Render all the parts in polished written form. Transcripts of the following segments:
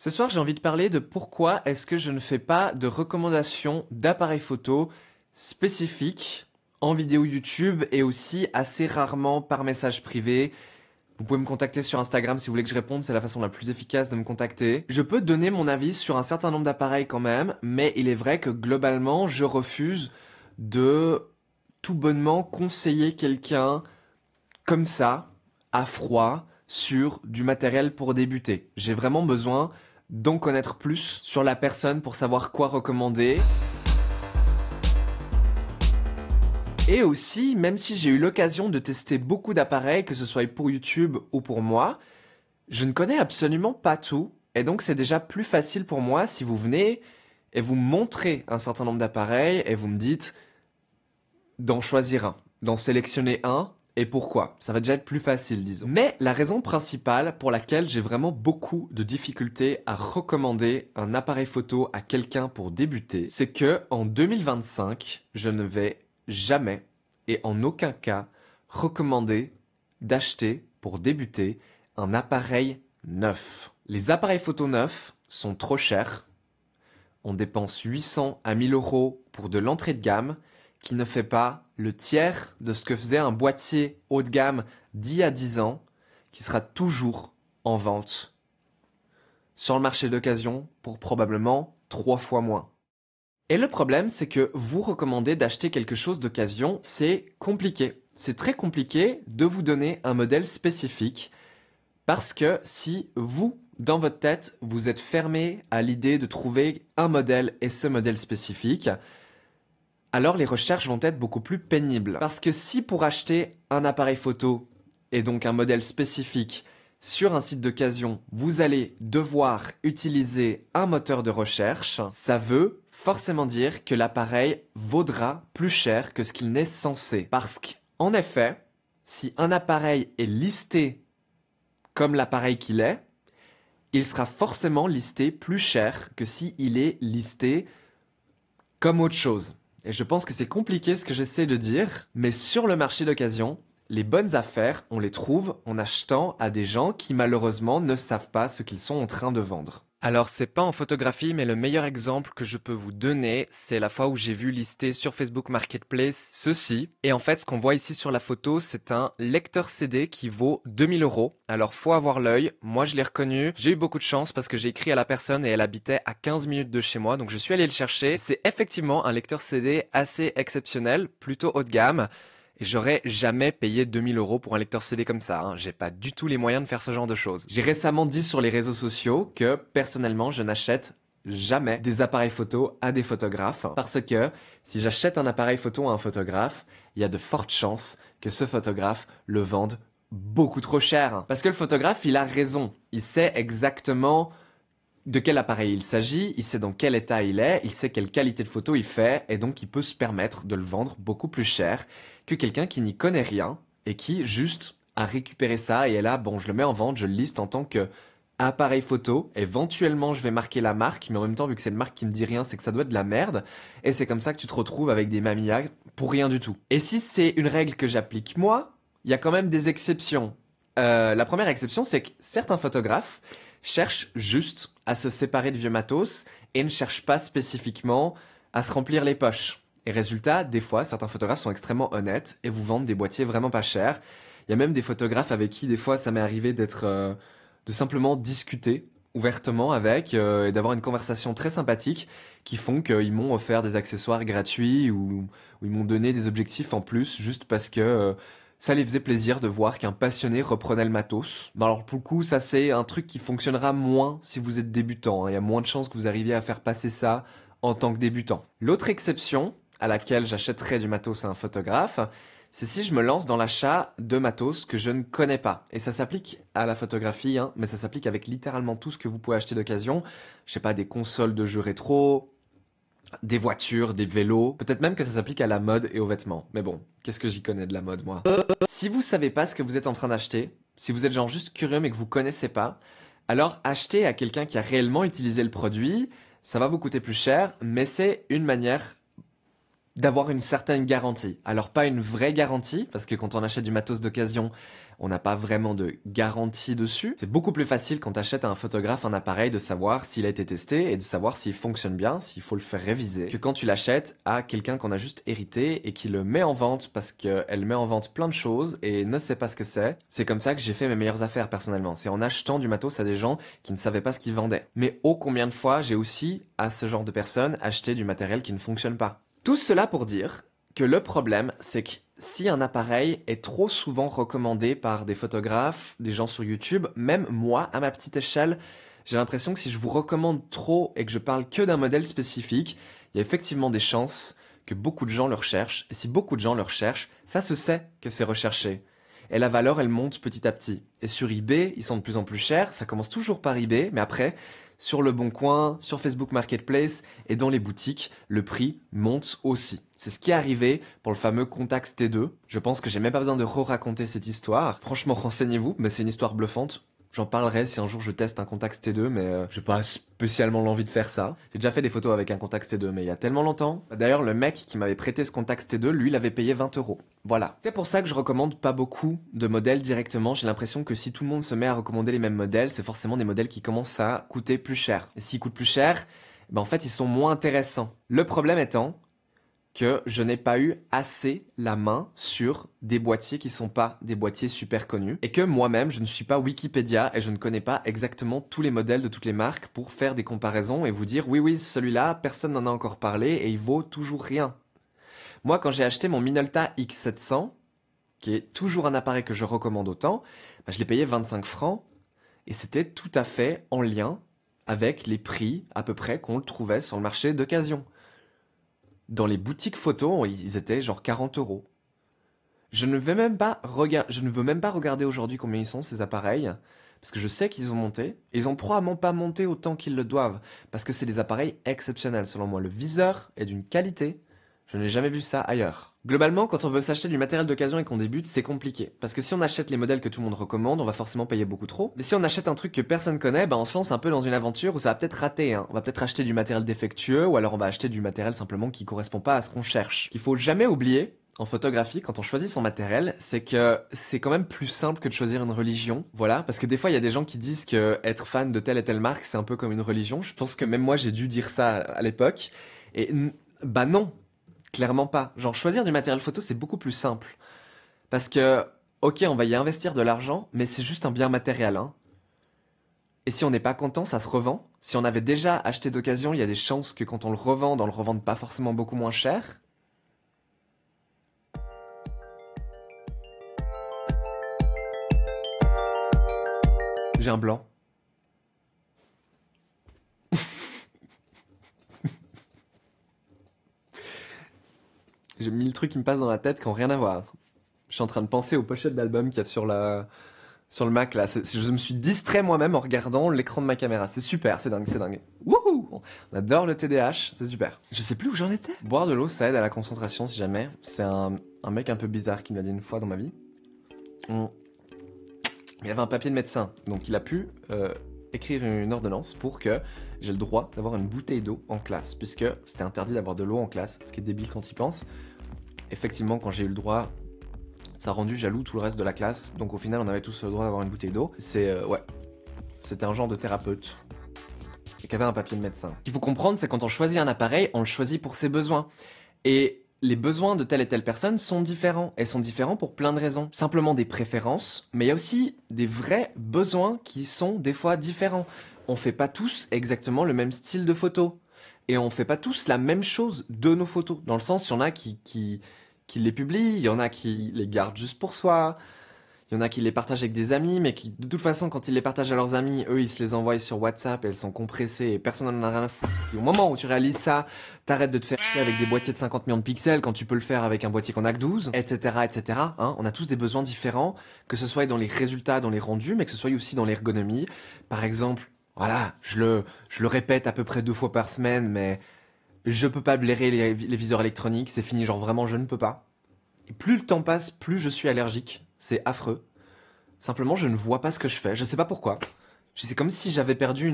Ce soir, j'ai envie de parler de pourquoi est-ce que je ne fais pas de recommandations d'appareils photo spécifiques en vidéo YouTube et aussi assez rarement par message privé. Vous pouvez me contacter sur Instagram si vous voulez que je réponde, c'est la façon la plus efficace de me contacter. Je peux donner mon avis sur un certain nombre d'appareils quand même, mais il est vrai que globalement, je refuse de tout bonnement conseiller quelqu'un comme ça, à froid, sur du matériel pour débuter. J'ai vraiment besoin d'en connaître plus sur la personne pour savoir quoi recommander. Et aussi, même si j'ai eu l'occasion de tester beaucoup d'appareils, que ce soit pour YouTube ou pour moi, je ne connais absolument pas tout. Et donc c'est déjà plus facile pour moi si vous venez et vous me montrez un certain nombre d'appareils et vous me dites d'en choisir un, d'en sélectionner un et pourquoi. Ça va déjà être plus facile, disons. Mais la raison principale pour laquelle j'ai vraiment beaucoup de difficultés à recommander un appareil photo à quelqu'un pour débuter, c'est que en 2025, je ne vais jamais et en aucun cas recommander d'acheter pour débuter un appareil neuf. Les appareils photo neufs sont trop chers. On dépense 800 à 1000 euros pour de l'entrée de gamme qui ne fait pas le tiers de ce que faisait un boîtier haut de gamme d'il y a 10 ans, qui sera toujours en vente sur le marché d'occasion pour probablement 3 fois moins. Et le problème, c'est que vous recommander d'acheter quelque chose d'occasion, c'est compliqué. C'est très compliqué de vous donner un modèle spécifique parce que si vous, dans votre tête, vous êtes fermé à l'idée de trouver un modèle et ce modèle spécifique, alors les recherches vont être beaucoup plus pénibles. Parce que si pour acheter un appareil photo et donc un modèle spécifique sur un site d'occasion, vous allez devoir utiliser un moteur de recherche, ça veut forcément dire que l'appareil vaudra plus cher que ce qu'il n'est censé. Parce qu'en effet, si un appareil est listé comme l'appareil qu'il est, il sera forcément listé plus cher que s'il est listé comme autre chose. Et je pense que c'est compliqué ce que j'essaie de dire, mais sur le marché d'occasion, les bonnes affaires, on les trouve en achetant à des gens qui malheureusement ne savent pas ce qu'ils sont en train de vendre. Alors c'est pas en photographie, mais le meilleur exemple que je peux vous donner, c'est la fois où j'ai vu lister sur Facebook Marketplace ceci. Et en fait, ce qu'on voit ici sur la photo, c'est un lecteur CD qui vaut 2000 euros. Alors faut avoir l'œil. Moi, je l'ai reconnu. J'ai eu beaucoup de chance parce que j'ai écrit à la personne et elle habitait à 15 minutes de chez moi. Donc je suis allé le chercher. C'est effectivement un lecteur CD assez exceptionnel, plutôt haut de gamme. Et j'aurais jamais payé 2000 euros pour un lecteur CD comme ça, hein. J'ai pas du tout les moyens de faire ce genre de choses. J'ai récemment dit sur les réseaux sociaux que personnellement je n'achète jamais des appareils photo à des photographes parce que si j'achète un appareil photo à un photographe, il y a de fortes chances que ce photographe le vende beaucoup trop cher. Parce que le photographe, il a raison. Il sait exactement de quel appareil il s'agit, il sait dans quel état il est, il sait quelle qualité de photo il fait, et donc il peut se permettre de le vendre beaucoup plus cher que quelqu'un qui n'y connaît rien et qui juste a récupéré ça et est là, bon, je le mets en vente, je le liste en tant que appareil photo. Éventuellement, je vais marquer la marque, mais en même temps, vu que c'est une marque qui me dit rien, c'est que ça doit être de la merde. Et c'est comme ça que tu te retrouves avec des mamillages pour rien du tout. Et si c'est une règle que j'applique moi, il y a quand même des exceptions. La première exception, c'est que certains photographes cherchent juste à se séparer de vieux matos et ne cherchent pas spécifiquement à se remplir les poches. Et résultat, des fois, certains photographes sont extrêmement honnêtes et vous vendent des boîtiers vraiment pas chers. Il y a même des photographes avec qui, des fois, ça m'est arrivé de simplement discuter ouvertement avec et d'avoir une conversation très sympathique qui font qu'ils m'ont offert des accessoires gratuits ou ils m'ont donné des objectifs en plus juste parce que ça les faisait plaisir de voir qu'un passionné reprenait le matos. Mais alors pour le coup, ça c'est un truc qui fonctionnera moins si vous êtes débutant, hein. Il y a moins de chances que vous arriviez à faire passer ça en tant que débutant. L'autre exception à laquelle j'achèterais du matos à un photographe, c'est si je me lance dans l'achat de matos que je ne connais pas. Et ça s'applique à la photographie, hein, mais ça s'applique avec littéralement tout ce que vous pouvez acheter d'occasion. Je sais pas, des consoles de jeux rétro, des voitures, des vélos, peut-être même que ça s'applique à la mode et aux vêtements. Mais bon, qu'est-ce que j'y connais de la mode, moi? Si vous savez pas ce que vous êtes en train d'acheter, si vous êtes genre juste curieux mais que vous connaissez pas, alors achetez à quelqu'un qui a réellement utilisé le produit, ça va vous coûter plus cher, mais c'est une manière d'avoir une certaine garantie. Alors pas une vraie garantie, parce que quand on achète du matos d'occasion, on n'a pas vraiment de garantie dessus. C'est beaucoup plus facile quand tu achètes à un photographe un appareil de savoir s'il a été testé et de savoir s'il fonctionne bien, s'il faut le faire réviser, que quand tu l'achètes à quelqu'un qu'on a juste hérité et qui le met en vente parce qu'elle met en vente plein de choses et ne sait pas ce que c'est. C'est comme ça que j'ai fait mes meilleures affaires personnellement. C'est en achetant du matos à des gens qui ne savaient pas ce qu'ils vendaient. Mais ô combien de fois j'ai aussi, à ce genre de personnes, acheté du matériel qui ne fonctionne pas. Tout cela pour dire que le problème, c'est que si un appareil est trop souvent recommandé par des photographes, des gens sur YouTube, même moi, à ma petite échelle, j'ai l'impression que si je vous recommande trop et que je parle que d'un modèle spécifique, il y a effectivement des chances que beaucoup de gens le recherchent. Et si beaucoup de gens le recherchent, ça se sait que c'est recherché. Et la valeur, elle monte petit à petit. Et sur eBay, ils sont de plus en plus chers. Ça commence toujours par eBay, mais après, sur Le Bon Coin, sur Facebook Marketplace et dans les boutiques, le prix monte aussi. C'est ce qui est arrivé pour le fameux Contax T2. Je pense que j'ai même pas besoin de re-raconter cette histoire. Franchement, renseignez-vous, mais c'est une histoire bluffante. J'en parlerai si un jour je teste un Contax T2, mais j'ai pas spécialement l'envie de faire ça. J'ai déjà fait des photos avec un Contax T2, mais il y a tellement longtemps. D'ailleurs, le mec qui m'avait prêté ce Contax T2, lui, l'avait payé 20 €. Voilà. C'est pour ça que je recommande pas beaucoup de modèles directement. J'ai l'impression que si tout le monde se met à recommander les mêmes modèles, c'est forcément des modèles qui commencent à coûter plus cher. Et s'ils coûtent plus cher, ben en fait, ils sont moins intéressants. Le problème étant que je n'ai pas eu assez la main sur des boîtiers qui sont pas des boîtiers super connus et que moi-même je ne suis pas Wikipédia et je ne connais pas exactement tous les modèles de toutes les marques pour faire des comparaisons et vous dire oui celui-là personne n'en a encore parlé et il vaut toujours rien. Moi quand j'ai acheté mon Minolta X700 qui est toujours un appareil que je recommande autant, bah, je l'ai payé 25 francs et c'était tout à fait en lien avec les prix à peu près qu'on le trouvait sur le marché d'occasion. Dans les boutiques photos, ils étaient genre 40 €. Je ne veux même pas regarder aujourd'hui combien ils sont ces appareils, parce que je sais qu'ils ont monté, et ils ont probablement pas monté autant qu'ils le doivent, parce que c'est des appareils exceptionnels selon moi. Le viseur est d'une qualité, je n'ai jamais vu ça ailleurs. Globalement, quand on veut s'acheter du matériel d'occasion et qu'on débute, c'est compliqué. Parce que si on achète les modèles que tout le monde recommande, on va forcément payer beaucoup trop. Mais si on achète un truc que personne connaît, bah on se lance un peu dans une aventure où ça va peut-être rater. On va peut-être acheter du matériel défectueux, ou alors on va acheter du matériel simplement qui correspond pas à ce qu'on cherche. Ce qu'il faut jamais oublier, en photographie, quand on choisit son matériel, c'est que c'est quand même plus simple que de choisir une religion. Voilà, parce que des fois, il y a des gens qui disent que être fan de telle et telle marque, c'est un peu comme une religion. Je pense que même moi, j'ai dû dire ça à l'époque. Et bah non, clairement pas. Genre, choisir du matériel photo, c'est beaucoup plus simple. Parce que, ok, on va y investir de l'argent, mais c'est juste un bien matériel, hein. Et si on n'est pas content, ça se revend. Si on avait déjà acheté d'occasion, il y a des chances que quand on le revende, on le revende pas forcément beaucoup moins cher. J'ai un blanc. J'ai 1000 trucs qui me passent dans la tête qui n'ont rien à voir. Je suis en train de penser aux pochettes d'albums qu'il y a sur le Mac là. Je me suis distrait moi-même en regardant l'écran de ma caméra. C'est super, c'est dingue, c'est dingue. Wouhou! On adore le TDAH, c'est super. Je sais plus où j'en étais. Boire de l'eau, ça aide à la concentration si jamais. C'est un mec un peu bizarre qui me l'a dit une fois dans ma vie. Il y avait un papier de médecin, donc il a pu écrire une ordonnance pour que j'ai le droit d'avoir une bouteille d'eau en classe, puisque c'était interdit d'avoir de l'eau en classe, ce qui est débile quand il pense. Effectivement, quand j'ai eu le droit, ça a rendu jaloux tout le reste de la classe, donc au final on avait tous le droit d'avoir une bouteille d'eau. Ouais, c'était un genre de thérapeute et qui avait un papier de médecin. Ce qu'il faut comprendre, c'est quand on choisit un appareil, on le choisit pour ses besoins. Et les besoins de telle et telle personne sont différents. Elles sont différents pour plein de raisons. Simplement des préférences, mais il y a aussi des vrais besoins qui sont des fois différents. On fait pas tous exactement le même style de photo. Et on fait pas tous la même chose de nos photos. Dans le sens, il y en a qui les publient, il y en a qui les gardent juste pour soi, il y en a qui les partagent avec des amis, mais qui, de toute façon, quand ils les partagent à leurs amis, eux, ils se les envoient sur WhatsApp et elles sont compressées et personne n'en a rien à foutre. Et au moment où tu réalises ça, t'arrêtes de te faire chier avec des boîtiers de 50 millions de pixels quand tu peux le faire avec un boîtier qu'on a que 12, etc., etc. Hein, on a tous des besoins différents, que ce soit dans les résultats, dans les rendus, mais que ce soit aussi dans l'ergonomie. Par exemple, voilà, je le répète à peu près 2 fois par semaine, mais je peux pas blairer les viseurs électroniques, c'est fini, genre vraiment je ne peux pas. Et plus le temps passe, plus je suis allergique. C'est affreux. Simplement, je ne vois pas ce que je fais. Je sais pas pourquoi. C'est comme si j'avais perdu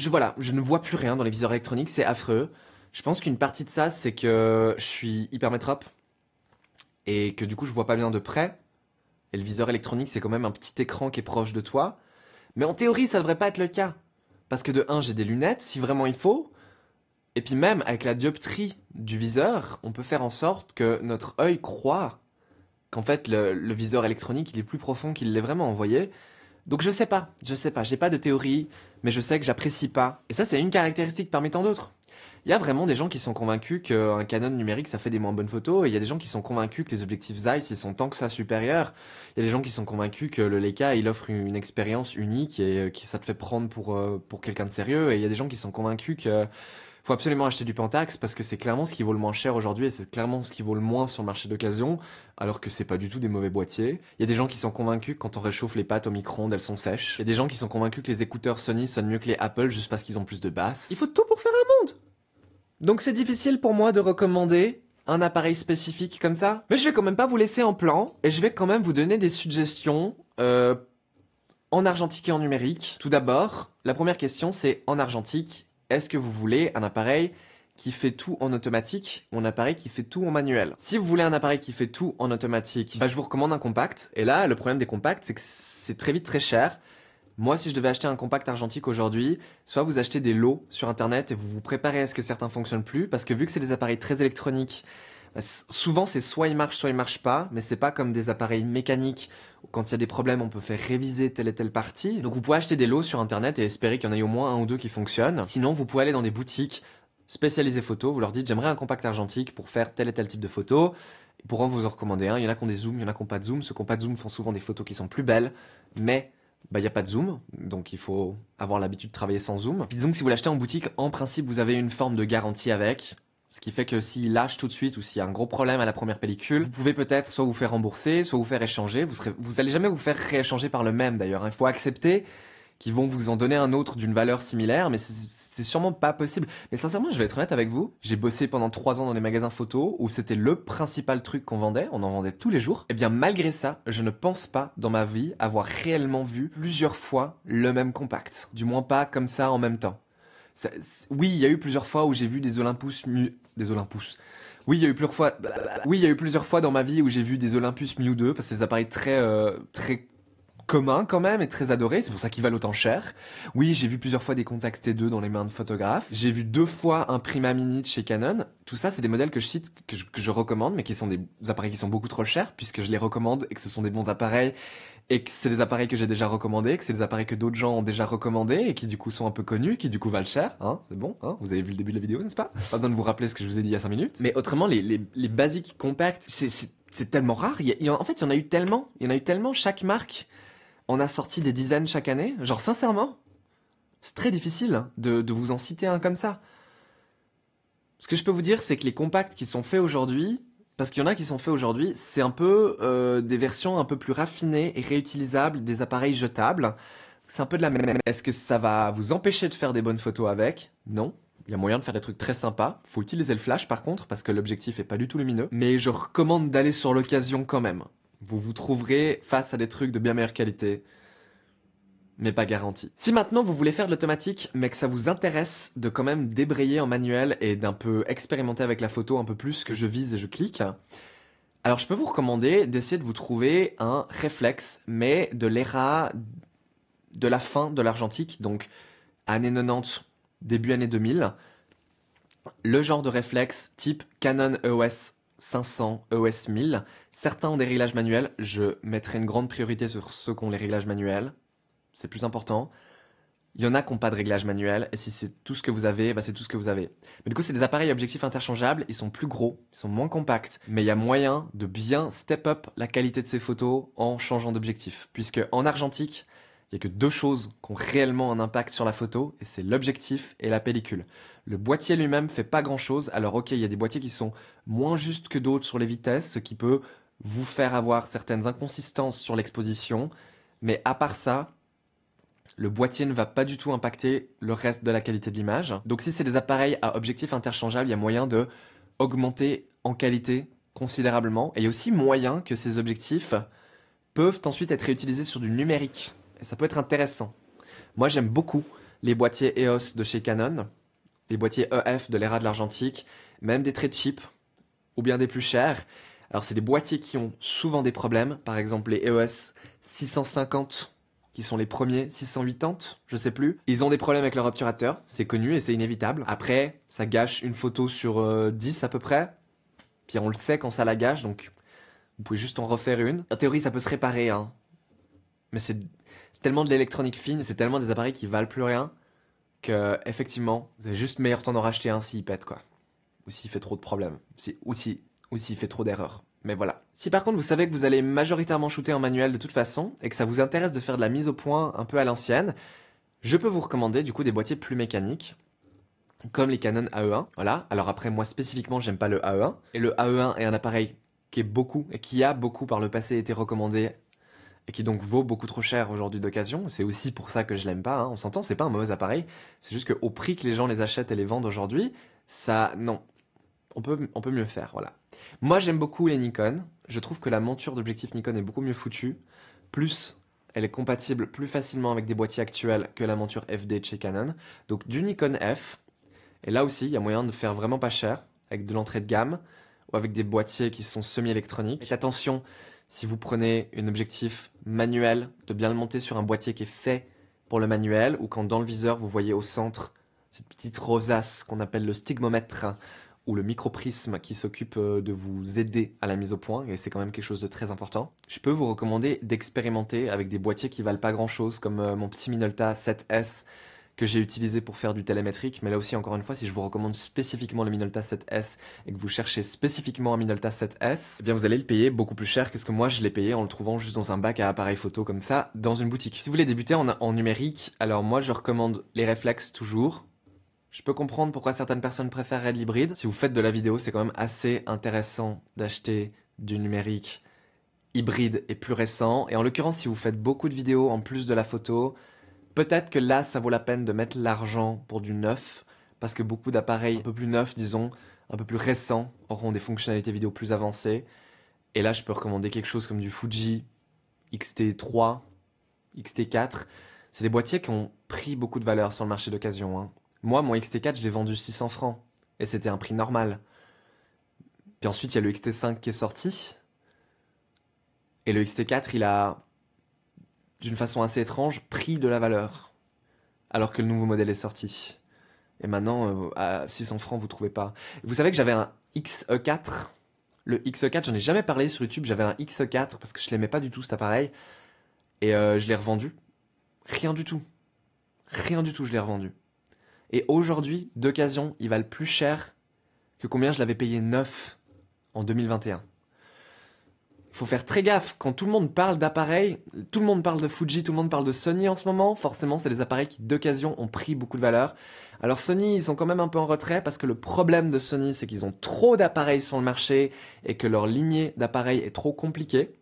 voilà, je ne vois plus rien dans les viseurs électroniques. C'est affreux. Je pense qu'une partie de ça, c'est que je suis hypermétrope et que du coup, je vois pas bien de près. Et le viseur électronique, c'est quand même un petit écran qui est proche de toi. Mais en théorie, ça devrait pas être le cas. Parce que de un, j'ai des lunettes, si vraiment il faut. Et puis même, avec la dioptrie du viseur, on peut faire en sorte que notre œil croit qu'en fait, le viseur électronique, il est plus profond qu'il l'est vraiment envoyé. Donc je sais pas, j'ai pas de théorie, mais je sais que j'apprécie pas. Et ça, c'est une caractéristique parmi tant d'autres. Il y a vraiment des gens qui sont convaincus qu'un Canon numérique, ça fait des moins bonnes photos, et il y a des gens qui sont convaincus que les objectifs Zeiss, ils sont tant que ça supérieurs. Il y a des gens qui sont convaincus que le Leica, il offre une expérience unique et que ça te fait prendre pour quelqu'un de sérieux, et il y a des gens qui sont convaincus que faut absolument acheter du Pentax parce que c'est clairement ce qui vaut le moins cher aujourd'hui et c'est clairement ce qui vaut le moins sur le marché d'occasion, alors que c'est pas du tout des mauvais boîtiers. Il y a des gens qui sont convaincus que quand on réchauffe les pâtes au micro-ondes, elles sont sèches. Il y a des gens qui sont convaincus que les écouteurs Sony sonnent mieux que les Apple juste parce qu'ils ont plus de basses. Il faut tout pour faire un monde. Donc c'est difficile pour moi de recommander un appareil spécifique comme ça. Mais je vais quand même pas vous laisser en plan et je vais quand même vous donner des suggestions en argentique et en numérique. Tout d'abord, la première question c'est en argentique, est-ce que vous voulez un appareil qui fait tout en automatique ou un appareil qui fait tout en manuel? Si vous voulez un appareil qui fait tout en automatique, je vous recommande un compact. Et là, le problème des compacts, c'est que c'est très vite très cher. Moi, si je devais acheter un compact argentique aujourd'hui, soit vous achetez des lots sur internet et vous vous préparez à ce que certains fonctionnent plus, parce que vu que c'est des appareils très électroniques, souvent c'est soit ils marchent pas, mais c'est pas comme des appareils mécaniques où quand il y a des problèmes, on peut faire réviser telle et telle partie. Donc vous pouvez acheter des lots sur internet et espérer qu'il y en ait au moins un ou deux qui fonctionnent. Sinon, vous pouvez aller dans des boutiques spécialisées photo, vous leur dites j'aimerais un compact argentique pour faire tel et tel type de photo. Ils pourront vous en recommander un. Il y en a qui ont des zooms, il y en a qui n'ont pas de zoom. Ceux qui n'ont pas de zoom font souvent des photos qui sont plus belles, mais il n'y a pas de zoom, donc il faut avoir l'habitude de travailler sans zoom. Puis disons que si vous l'achetez en boutique, en principe, vous avez une forme de garantie avec. Ce qui fait que s'il lâche tout de suite ou s'il y a un gros problème à la première pellicule, vous pouvez peut-être soit vous faire rembourser, soit vous faire échanger. Vous allez jamais vous faire rééchanger par le même d'ailleurs. Il faut accepter qu'ils vont vous en donner un autre d'une valeur similaire, mais c'est sûrement pas possible. Mais sincèrement, je vais être honnête avec vous, j'ai bossé pendant 3 ans dans les magasins photo où c'était le principal truc qu'on vendait, on en vendait tous les jours. Et bien malgré ça, je ne pense pas dans ma vie avoir réellement vu plusieurs fois le même compact. Du moins pas comme ça en même temps. Oui, il y a eu plusieurs fois où j'ai vu des Olympus des Olympus. Oui, il y a eu plusieurs fois dans ma vie où j'ai vu des Olympus Miu 2 parce que c'est des appareils très commun quand même et très adoré, c'est pour ça qu'ils valent autant cher. Oui, j'ai vu plusieurs fois des Contax T2 dans les mains de photographes. J'ai vu 2 fois un Prima Mini de chez Canon. Tout ça, c'est des modèles que je cite, que je recommande, mais qui sont des appareils qui sont beaucoup trop chers, puisque je les recommande et que ce sont des bons appareils, et que c'est des appareils que j'ai déjà recommandés, que c'est des appareils que d'autres gens ont déjà recommandés, et qui du coup sont un peu connus, qui du coup valent cher, hein, c'est bon, hein, vous avez vu le début de la vidéo, n'est-ce pas? Pas besoin de vous rappeler ce que je vous ai dit il y a 5 minutes. Mais autrement, les basiques compacts, c'est tellement rare, en fait, il y en a eu tellement, chaque marque on a sorti des dizaines chaque année. Genre, sincèrement, c'est très difficile de vous en citer un comme ça. Ce que je peux vous dire, c'est que les compacts qui sont faits aujourd'hui, parce qu'il y en a qui sont faits aujourd'hui, c'est un peu des versions un peu plus raffinées et réutilisables des appareils jetables. C'est un peu de la même. Est-ce que ça va vous empêcher de faire des bonnes photos avec? Non. Il y a moyen de faire des trucs très sympas. Faut utiliser le flash par contre, parce que l'objectif est pas du tout lumineux. Mais je recommande d'aller sur l'occasion quand même. Vous vous trouverez face à des trucs de bien meilleure qualité, mais pas garanti. Si maintenant vous voulez faire de l'automatique, mais que ça vous intéresse de quand même débrayer en manuel et d'un peu expérimenter avec la photo un peu plus que je vise et je clique, alors je peux vous recommander d'essayer de vous trouver un réflexe, mais de l'ERA de la fin de l'argentique, donc années 90, début années 2000, le genre de réflexe type Canon EOS 500, EOS 1000. Certains ont des réglages manuels. Je mettrai une grande priorité sur ceux qui ont les réglages manuels. C'est plus important. Il y en a qui n'ont pas de réglage manuel. Et si c'est tout ce que vous avez, c'est tout ce que vous avez. Mais du coup, c'est des appareils objectifs interchangeables. Ils sont plus gros, ils sont moins compacts. Mais il y a moyen de bien step up la qualité de ces photos en changeant d'objectif. Puisque en argentique, il n'y a que 2 choses qui ont réellement un impact sur la photo, et c'est l'objectif et la pellicule. Le boîtier lui-même fait pas grand-chose. Alors ok, il y a des boîtiers qui sont moins justes que d'autres sur les vitesses, ce qui peut vous faire avoir certaines inconsistances sur l'exposition. Mais à part ça, le boîtier ne va pas du tout impacter le reste de la qualité de l'image. Donc si c'est des appareils à objectif interchangeable, il y a moyen de augmenter en qualité considérablement. Et il y a aussi moyen que ces objectifs peuvent ensuite être réutilisés sur du numérique. Et ça peut être intéressant. Moi, j'aime beaucoup les boîtiers EOS de chez Canon. les boîtiers EF de l'ERA de l'argentique, même des très cheap ou bien des plus chers. Alors c'est des boîtiers qui ont souvent des problèmes, par exemple les EOS 650 qui sont les premiers, 680, je sais plus. Ils ont des problèmes avec leur obturateur, c'est connu et c'est inévitable. Après, ça gâche une photo sur 10 à peu près, puis on le sait quand ça la gâche, donc vous pouvez juste en refaire une. En théorie, ça peut se réparer, hein. Mais c'est tellement de l'électronique fine, c'est tellement des appareils qui valent plus rien, que effectivement, vous avez juste meilleur temps d'en racheter un s'il pète, quoi. Ou s'il fait trop de problèmes. Ou s'il fait trop d'erreurs. Mais voilà. Si par contre vous savez que vous allez majoritairement shooter en manuel de toute façon, et que ça vous intéresse de faire de la mise au point un peu à l'ancienne, je peux vous recommander du coup des boîtiers plus mécaniques, comme les Canon AE1. Voilà. Alors après, moi spécifiquement, j'aime pas le AE1. Et le AE1 est un appareil qui est beaucoup, et qui a beaucoup par le passé été recommandé, et qui donc vaut beaucoup trop cher aujourd'hui d'occasion. C'est aussi pour ça que je l'aime pas, hein. On s'entend, c'est pas un mauvais appareil. C'est juste qu'au prix que les gens les achètent et les vendent aujourd'hui, ça, non. On peut mieux faire, voilà. Moi, j'aime beaucoup les Nikon. Je trouve que la monture d'objectif Nikon est beaucoup mieux foutue. Plus, elle est compatible plus facilement avec des boîtiers actuels que la monture FD de chez Canon. Donc, du Nikon F. Et là aussi, il y a moyen de faire vraiment pas cher, avec de l'entrée de gamme, ou avec des boîtiers qui sont semi-électroniques. Et attention, si vous prenez un objectif manuel, de bien le monter sur un boîtier qui est fait pour le manuel, ou quand dans le viseur, vous voyez au centre cette petite rosace qu'on appelle le stigmomètre, ou le microprisme qui s'occupe de vous aider à la mise au point, et c'est quand même quelque chose de très important. Je peux vous recommander d'expérimenter avec des boîtiers qui valent pas grand chose, comme mon petit Minolta 7S que j'ai utilisé pour faire du télémétrique, mais là aussi encore une fois, si je vous recommande spécifiquement le Minolta 7S et que vous cherchez spécifiquement un Minolta 7S, eh bien vous allez le payer beaucoup plus cher que ce que moi je l'ai payé en le trouvant juste dans un bac à appareil photo comme ça, dans une boutique. Si vous voulez débuter en numérique, alors moi je recommande les réflexes toujours. Je peux comprendre pourquoi certaines personnes préfèrent l'hybride. Si vous faites de la vidéo, c'est quand même assez intéressant d'acheter du numérique hybride et plus récent. Et en l'occurrence, si vous faites beaucoup de vidéos en plus de la photo, peut-être que là, ça vaut la peine de mettre l'argent pour du neuf, parce que beaucoup d'appareils un peu plus neufs, disons, un peu plus récents, auront des fonctionnalités vidéo plus avancées. Et là, je peux recommander quelque chose comme du Fuji X-T3, X-T4. C'est des boîtiers qui ont pris beaucoup de valeur sur le marché d'occasion, hein. Moi, mon XT4, je l'ai vendu 600 francs. Et c'était un prix normal. Puis ensuite, il y a le XT5 qui est sorti. Et le XT4, il a, d'une façon assez étrange, pris de la valeur. Alors que le nouveau modèle est sorti. Et maintenant, à 600 francs, vous trouvez pas. Vous savez que j'avais un XE4. Le XE4, j'en ai jamais parlé sur YouTube. J'avais un XE4 parce que je l'aimais pas du tout, cet appareil. Et je l'ai revendu. Rien du tout. Rien du tout, je l'ai revendu. Et aujourd'hui, d'occasion, il valent plus cher que combien je l'avais payé neuf en 2021. Il faut faire très gaffe. Quand tout le monde parle d'appareils, tout le monde parle de Fuji, tout le monde parle de Sony en ce moment, forcément, c'est des appareils qui, d'occasion, ont pris beaucoup de valeur. Alors Sony, ils sont quand même un peu en retrait parce que le problème de Sony, c'est qu'ils ont trop d'appareils sur le marché et que leur lignée d'appareils est trop compliquée.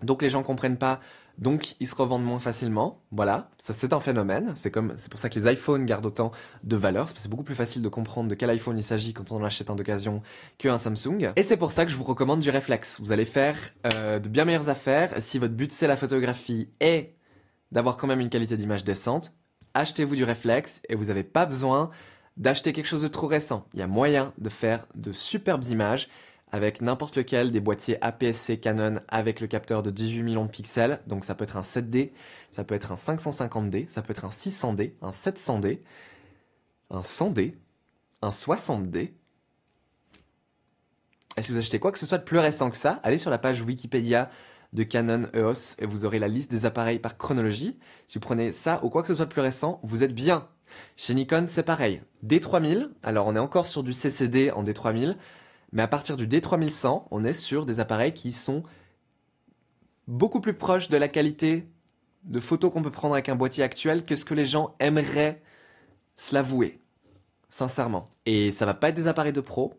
Donc les gens comprennent pas. Donc, ils se revendent moins facilement. Voilà, ça c'est un phénomène. C'est pour ça que les iPhones gardent autant de valeur. C'est beaucoup plus facile de comprendre de quel iPhone il s'agit quand on en achète un d'occasion qu'un Samsung. Et c'est pour ça que je vous recommande du réflexe. Vous allez faire de bien meilleures affaires. Si votre but c'est la photographie et d'avoir quand même une qualité d'image décente, achetez-vous du réflexe et vous n'avez pas besoin d'acheter quelque chose de trop récent. Il y a moyen de faire de superbes images avec n'importe lequel des boîtiers APS-C Canon avec le capteur de 18 millions de pixels. Donc ça peut être un 7D, ça peut être un 550D, ça peut être un 600D, un 700D, un 100D, un 60D. Et si vous achetez quoi que ce soit de plus récent que ça, allez sur la page Wikipédia de Canon EOS et vous aurez la liste des appareils par chronologie. Si vous prenez ça ou quoi que ce soit de plus récent, vous êtes bien. Chez Nikon, c'est pareil. D3000, alors on est encore sur du CCD en D3000, mais à partir du D3100, on est sur des appareils qui sont beaucoup plus proches de la qualité de photos qu'on peut prendre avec un boîtier actuel que ce que les gens aimeraient se l'avouer, sincèrement. Et ça va pas être des appareils de pro,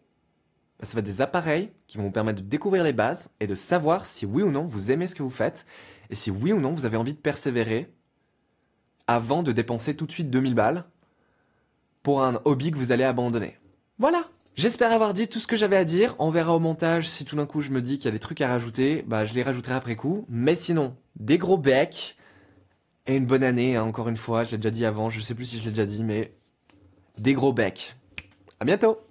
ça va être des appareils qui vont vous permettre de découvrir les bases et de savoir si oui ou non vous aimez ce que vous faites et si oui ou non vous avez envie de persévérer avant de dépenser tout de suite 2000 balles pour un hobby que vous allez abandonner. Voilà! J'espère avoir dit tout ce que j'avais à dire. On verra au montage si tout d'un coup je me dis qu'il y a des trucs à rajouter. Bah, je les rajouterai après coup. Mais sinon, des gros becs et une bonne année, hein, encore une fois. Je l'ai déjà dit avant, je sais plus si je l'ai déjà dit, mais des gros becs. À bientôt!